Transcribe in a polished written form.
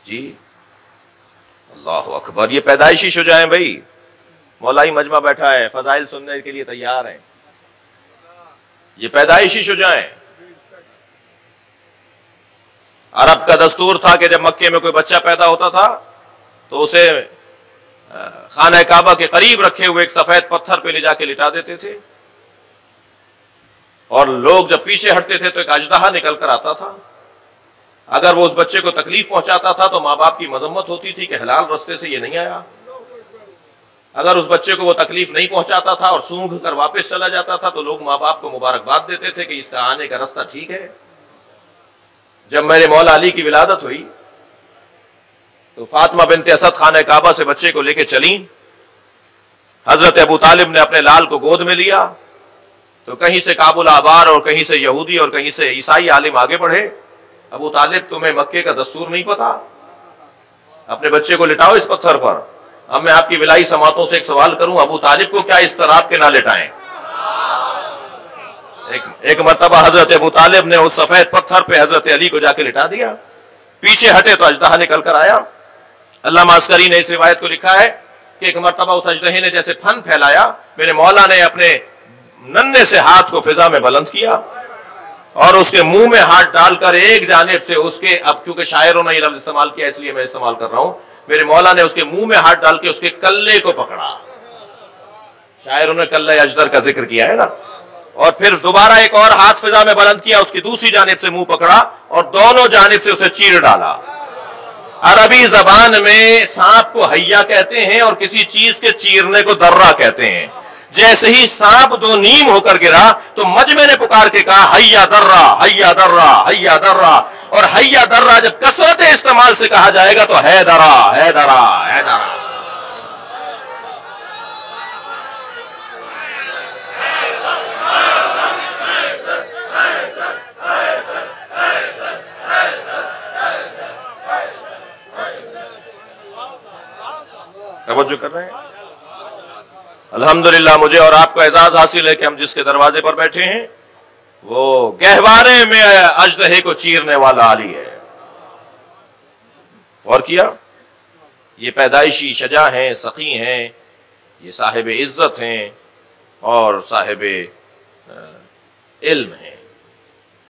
जी अल्लाह अकबर। ये पैदाइशी शुजाएं भाई, मौलाई मजमा बैठा है, फजाइल सुनने के लिए तैयार हैं। ये पैदाइशी शुजाएं। अरब का दस्तूर था कि जब मक्के में कोई बच्चा पैदा होता था तो उसे खाना काबा के करीब रखे हुए एक सफेद पत्थर पे ले जाके लिटा देते थे, और लोग जब पीछे हटते थे तो एक अजदहा निकल कर आता था। अगर वो उस बच्चे को तकलीफ पहुंचाता था तो माँ बाप की मजम्मत होती थी कि हलाल रास्ते से ये नहीं आया। अगर उस बच्चे को वो तकलीफ नहीं पहुंचाता था और सूंघ कर वापस चला जाता था तो लोग माँ बाप को मुबारकबाद देते थे कि इसका आने का रास्ता ठीक है। जब मेरे मौला अली की विलादत हुई तो फातिमा बिनते असद खाने काबा से बच्चे को लेकर चली। हजरत अबू तालिब ने अपने लाल को गोद में लिया तो कहीं से काबुल आबार और कहीं से यहूदी और कहीं से ईसाई आलिम आगे बढ़े। अबू तालिब, तुम्हें मक्के का दस्तूर नहीं पता? अपने बच्चे को लिटाओ इस पत्थर पर। अब मैं आपकी विलाई समातों से एक सवाल करूं, अबू तालिब को क्या इस तरह के ना लिटाएं? एक मर्तबा हजरत अबू तालिब ने उस सफेद पत्थर पे हजरत अली को जाके लिटा दिया। पीछे हटे तो अजदहा निकल कर आया। अल्लामा अस्करी ने इस रिवायत को लिखा है कि एक मर्तबा उस अजदहे ने जैसे फन फैलाया, मेरे मौला ने अपने नन्हे से हाथ को फिजा में बुलंद किया और उसके मुंह में हाथ डालकर एक जानिब से उसके, अब क्योंकि शायरों ने ये लफ्ज इस्तेमाल किया इसलिए मैं इस्तेमाल कर रहा हूं, मेरे मौला ने उसके मुंह में हाथ डाल के उसके कल्ले को पकड़ा। शायरों ने कल्ले अजदर का जिक्र किया है ना। और फिर दोबारा एक और हाथ फिजा में बुलंद किया, उसकी दूसरी जानिब से मुंह पकड़ा और दोनों जानिब से उसे चीर डाला। अरबी जबान में सांप को हैया कहते हैं और किसी चीज के चीरने को दर्रा कहते हैं। जैसे ही सांप दो नीम होकर गिरा तो मजमे ने पुकार के कहा हैया दर्रा, हैया दर्रा, हैया दर्रा। और हैया दर्रा जब कसरत इस्तेमाल से कहा जाएगा तो है दरा, है दरा, है दरा। तवज्जो कर रहे हैं? अल्हम्दुलिल्लाह, मुझे और आपको एजाज हासिल है कि हम जिसके दरवाजे पर बैठे हैं वो गहवारे में अजदहे को चीरने वाला अली है। और किया, ये पैदाइशी शजा हैं, सखी हैं, ये साहिब इज्जत हैं और साहिब इल्म हैं।